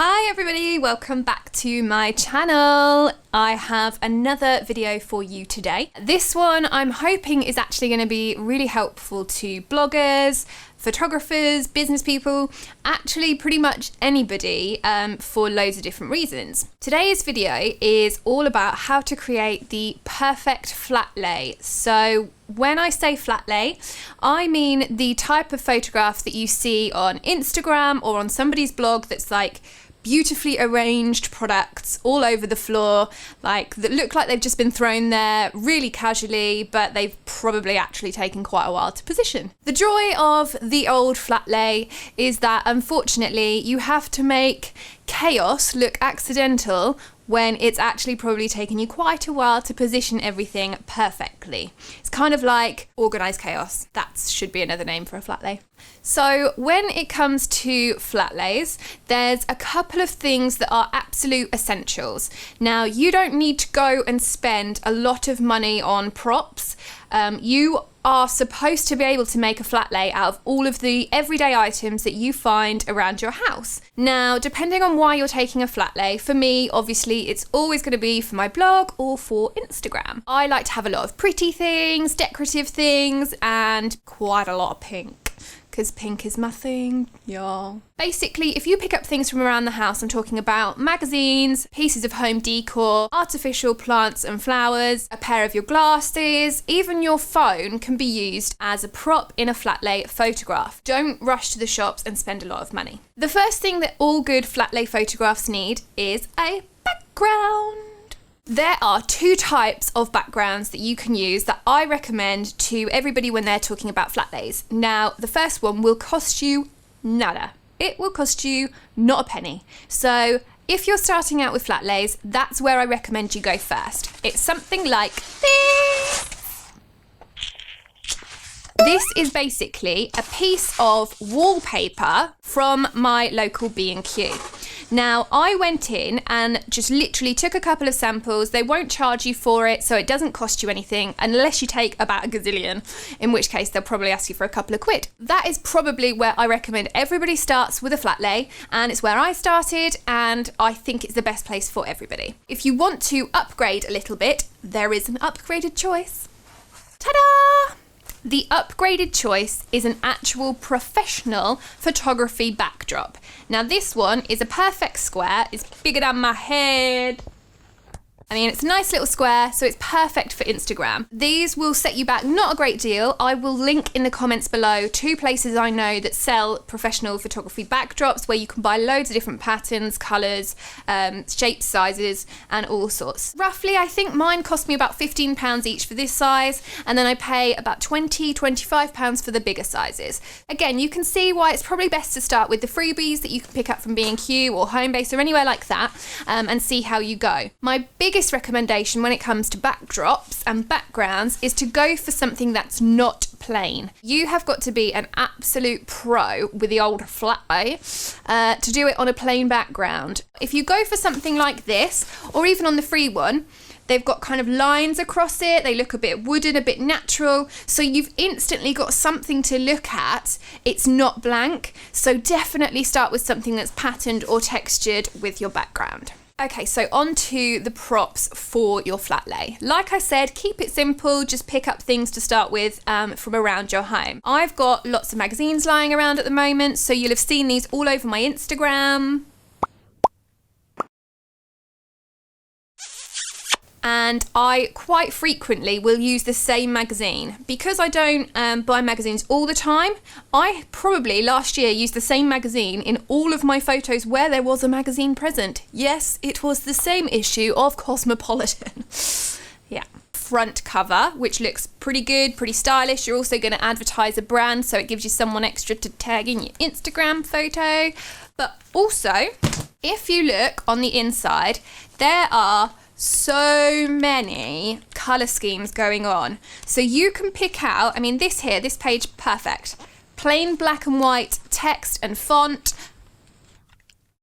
Hi everybody, welcome back to my channel. I have another video for you today. This one I'm hoping is actually going to be really helpful to bloggers, photographers, business people, actually pretty much anybody for loads of different reasons. Today's video is all about how to create the perfect flat lay. So when I say flat lay, I mean the type of photograph that you see on Instagram or on somebody's blog that's like beautifully arranged products all over the floor, like that look like they've just been thrown there really casually, but they've probably actually taken quite a while to position. The joy of the old flat lay is that unfortunately you have to make chaos look accidental when it's actually probably taken you quite a while to position everything perfectly. It's kind of like organized chaos. That should be another name for a flat lay. So when it comes to flat lays, there's a couple of things that are absolute essentials. Now, you don't need to go and spend a lot of money on props. You are supposed to be able to make a flat lay out of all of the everyday items that you find around your house. Now, depending on why you're taking a flat lay, for me, obviously, it's always going to be for my blog or for Instagram. I like to have a lot of pretty things, decorative things, and quite a lot of pink. Because pink is my thing, y'all. Basically, if you pick up things from around the house, I'm talking about magazines, pieces of home decor, artificial plants and flowers, a pair of your glasses, even your phone can be used as a prop in a flat lay photograph. Don't rush to the shops and spend a lot of money. The first thing that all good flat lay photographs need is a background. There are two types of backgrounds that you can use that I recommend to everybody when they're talking about flat lays. Now, the first one will cost you nada. It will cost you not a penny. So if you're starting out with flat lays, that's where I recommend you go first. It's something like this. This is basically a piece of wallpaper from my local B&Q. Now, I went in and just literally took a couple of samples. They won't charge you for it, so it doesn't cost you anything unless you take about a gazillion, in which case they'll probably ask you for a couple of quid. That is probably where I recommend everybody starts with a flat lay, and it's where I started, and I think it's the best place for everybody. If you want to upgrade a little bit, there is an upgraded choice. Ta-da! The upgraded choice is an actual professional photography backdrop. Now this one is a perfect square, it's bigger than my head. I mean, it's a nice little square, so it's perfect for Instagram. These will set you back not a great deal. I will link in the comments below 2 places I know that sell professional photography backdrops where you can buy loads of different patterns, colours, shapes, sizes, and all sorts. Roughly, I think mine cost me about £15 each for this size, and then I pay about £20, £25 for the bigger sizes. Again, you can see why it's probably best to start with the freebies that you can pick up from B&Q or Homebase or anywhere like that, and see how you go. My biggest recommendation when it comes to backdrops and backgrounds is to go for something that's not plain. You have got to be an absolute pro with the old flat lay to do it on a plain background. If you go for something like this, or even on the free one, they've got kind of lines across it, they look a bit wooden, a bit natural, so you've instantly got something to look at. It's not blank, so definitely start with something that's patterned or textured with your background. Okay, so on to the props for your flat lay. Like I said, keep it simple, just pick up things to start with from around your home. I've got lots of magazines lying around at the moment, so you'll have seen these all over my Instagram. And I quite frequently will use the same magazine. Because I don't buy magazines all the time, I probably last year used the same magazine in all of my photos where there was a magazine present. Yes, it was the same issue of Cosmopolitan. Yeah. Front cover, which looks pretty good, pretty stylish. You're also going to advertise a brand, so it gives you someone extra to tag in your Instagram photo. But also, if you look on the inside, there are so many colour schemes going on. So you can pick out, I mean this page, perfect. Plain black and white text and font.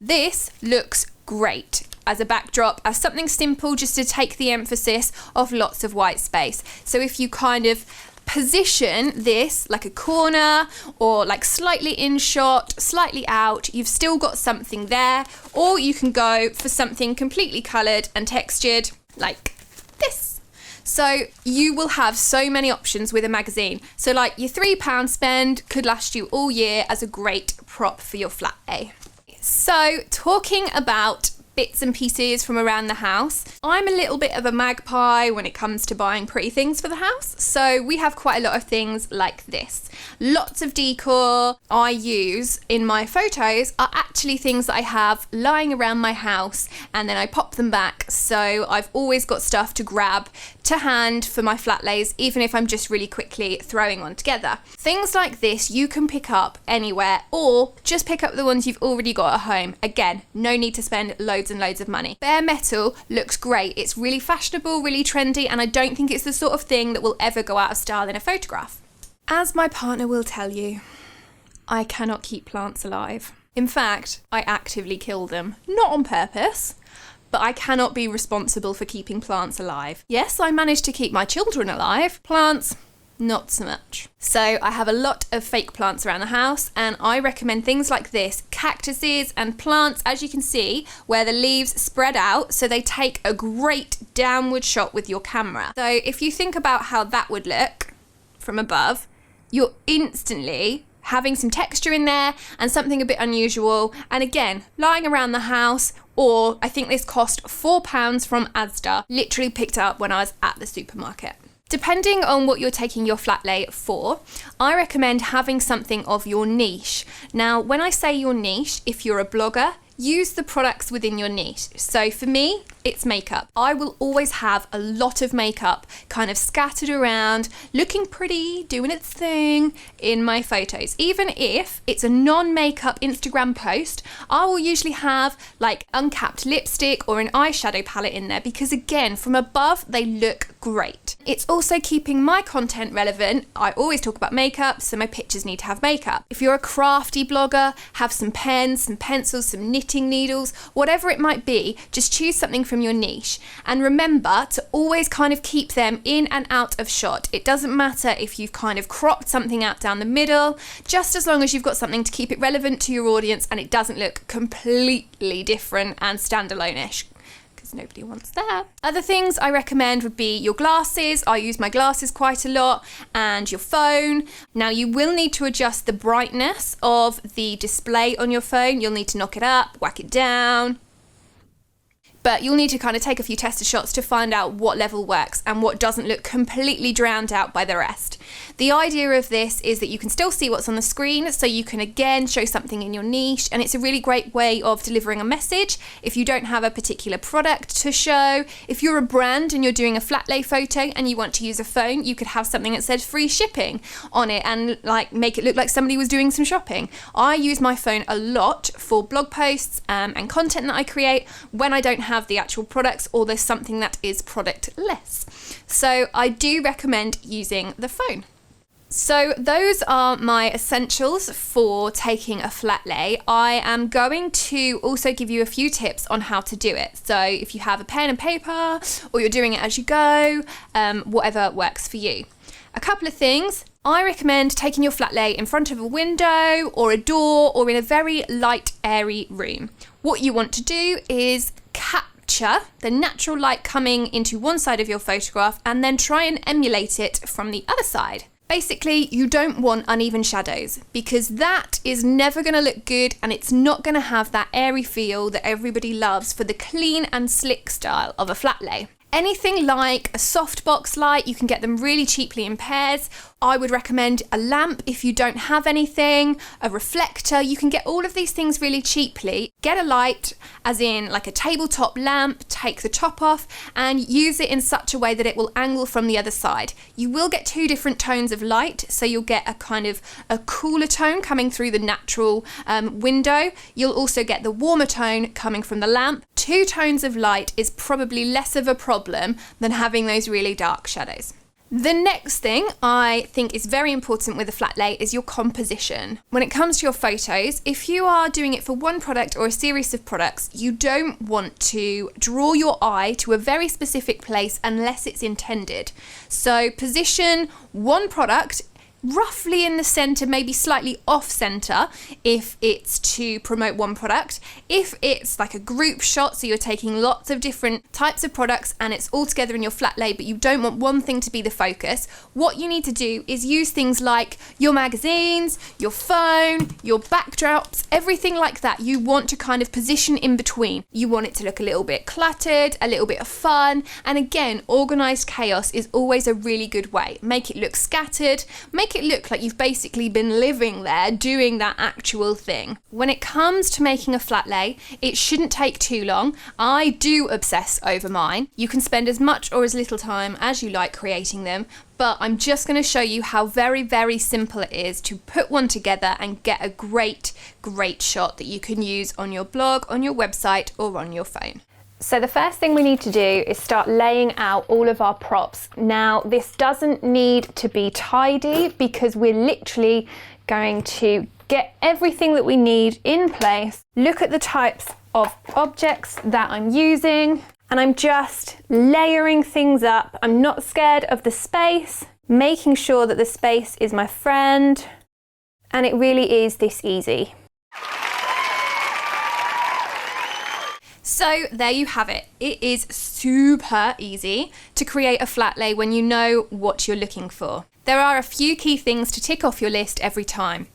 This looks great as a backdrop, as something simple just to take the emphasis off lots of white space. So if you kind of position this like a corner or like slightly in shot, slightly out, you've still got something there. Or you can go for something completely coloured and textured like this. So you will have so many options with a magazine. So like your £3 spend could last you all year as a great prop for your flat lay. So talking about bits and pieces from around the house, I'm a little bit of a magpie when it comes to buying pretty things for the house. So we have quite a lot of things like this. Lots of decor I use in my photos are actually things that I have lying around my house and then I pop them back. So I've always got stuff to grab to hand for my flat lays, even if I'm just really quickly throwing one together. Things like this you can pick up anywhere or just pick up the ones you've already got at home. Again, no need to spend loads and loads of money. Bare metal looks great. It's really fashionable, really trendy, and I don't think it's the sort of thing that will ever go out of style in a photograph. As my partner will tell you, I cannot keep plants alive. In fact, I actively kill them, not on purpose, but I cannot be responsible for keeping plants alive. Yes, I managed to keep my children alive. Plants, not so much. So I have a lot of fake plants around the house, and I recommend things like this, cactuses and plants, as you can see, where the leaves spread out so they take a great downward shot with your camera. So if you think about how that would look from above, you're instantly having some texture in there and something a bit unusual. And again, lying around the house, or I think this cost £4 from Asda, literally picked up when I was at the supermarket. Depending on what you're taking your flat lay for, I recommend having something of your niche. Now, when I say your niche, if you're a blogger, use the products within your niche. So for me, it's makeup. I will always have a lot of makeup kind of scattered around, looking pretty, doing its thing in my photos. Even if it's a non-makeup Instagram post, I will usually have like uncapped lipstick or an eyeshadow palette in there because again, from above, they look great. It's also keeping my content relevant. I always talk about makeup, so my pictures need to have makeup. If you're a crafty blogger, have some pens, some pencils, some knitting needles, whatever it might be, just choose something from your niche. And remember to always kind of keep them in and out of shot. It doesn't matter if you've kind of cropped something out down the middle, just as long as you've got something to keep it relevant to your audience and it doesn't look completely different and standalone-ish. Nobody wants that. Other things I recommend would be your glasses. I use my glasses quite a lot, and your phone. Now you will need to adjust the brightness of the display on your phone. You'll need to knock it up, whack it down. But you'll need to kind of take a few tester shots to find out what level works and what doesn't look completely drowned out by the rest. The idea of this is that you can still see what's on the screen, so you can again show something in your niche, and it's a really great way of delivering a message if you don't have a particular product to show. If you're a brand and you're doing a flat lay photo and you want to use a phone, you could have something that says free shipping on it and like make it look like somebody was doing some shopping. I use my phone a lot for blog posts and content that I create when I don't have the actual products or there's something that is productless. So I do recommend using the phone. So those are my essentials for taking a flat lay. I am going to also give you a few tips on how to do it. So if you have a pen and paper or you're doing it as you go, whatever works for you. A couple of things. I recommend taking your flat lay in front of a window or a door or in a very light, airy room. What you want to do is capture the natural light coming into one side of your photograph and then try and emulate it from the other side. Basically, you don't want uneven shadows because that is never going to look good and it's not going to have that airy feel that everybody loves for the clean and slick style of a flat lay. Anything like a softbox light, you can get them really cheaply in pairs. I would recommend a lamp if you don't have anything, a reflector. You can get all of these things really cheaply. Get a light, as in like a tabletop lamp, take the top off and use it in such a way that it will angle from the other side. You will get two different tones of light, so you'll get a kind of a cooler tone coming through the natural window. You'll also get the warmer tone coming from the lamp. Two tones of light is probably less of a problem than having those really dark shadows. The next thing I think is very important with a flat lay is your composition. When it comes to your photos, if you are doing it for one product or a series of products, you don't want to draw your eye to a very specific place unless it's intended. So position one product roughly in the center, maybe slightly off center if it's to promote one product. If it's like a group shot, so you're taking lots of different types of products and it's all together in your flat lay, but you don't want one thing to be the focus, what you need to do is use things like your magazines, your phone, your backdrops, everything like that. You want to kind of position in between. You want it to look a little bit cluttered, a little bit of fun, and again, organized chaos is always a really good way. Make it look scattered, make it look like you've basically been living there doing that actual thing. When it comes to making a flat lay, it shouldn't take too long. I do obsess over mine. You can spend as much or as little time as you like creating them, but I'm just going to show you how very, very simple it is to put one together and get a great shot that you can use on your blog, on your website, or on your phone. So the first thing we need to do is start laying out all of our props. Now, this doesn't need to be tidy because we're literally going to get everything that we need in place. Look at the types of objects that I'm using, and I'm just layering things up. I'm not scared of the space, making sure that the space is my friend, and it really is this easy. So there you have it. It is super easy to create a flat lay when you know what you're looking for. There are a few key things to tick off your list every time.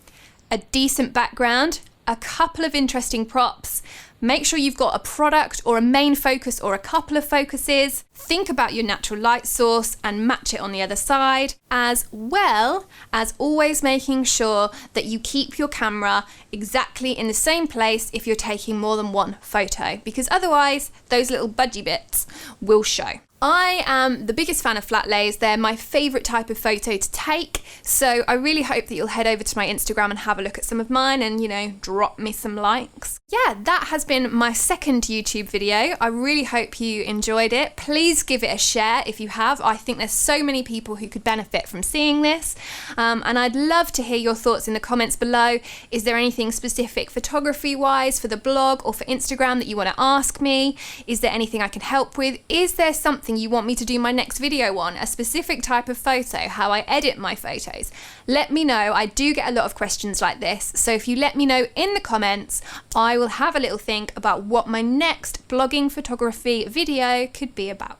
A decent background, a couple of interesting props, make sure you've got a product or a main focus or a couple of focuses. Think about your natural light source and match it on the other side, as well as always making sure that you keep your camera exactly in the same place if you're taking more than one photo, because otherwise those little budgie bits will show. I am the biggest fan of flat lays. They're my favorite type of photo to take. So I really hope that you'll head over to my Instagram and have a look at some of mine and, drop me some likes. Yeah, that has been my second YouTube video. I really hope you enjoyed it. Please give it a share if you have. I think there's so many people who could benefit from seeing this. And I'd love to hear your thoughts in the comments below. Is there anything specific photography-wise for the blog or for Instagram that you want to ask me? Is there anything I can help with? Is there something you want me to do my next video on, a specific type of photo, how I edit my photos? Let me know. I do get a lot of questions like this, so if you let me know in the comments, I will have a little think about what my next blogging photography video could be about.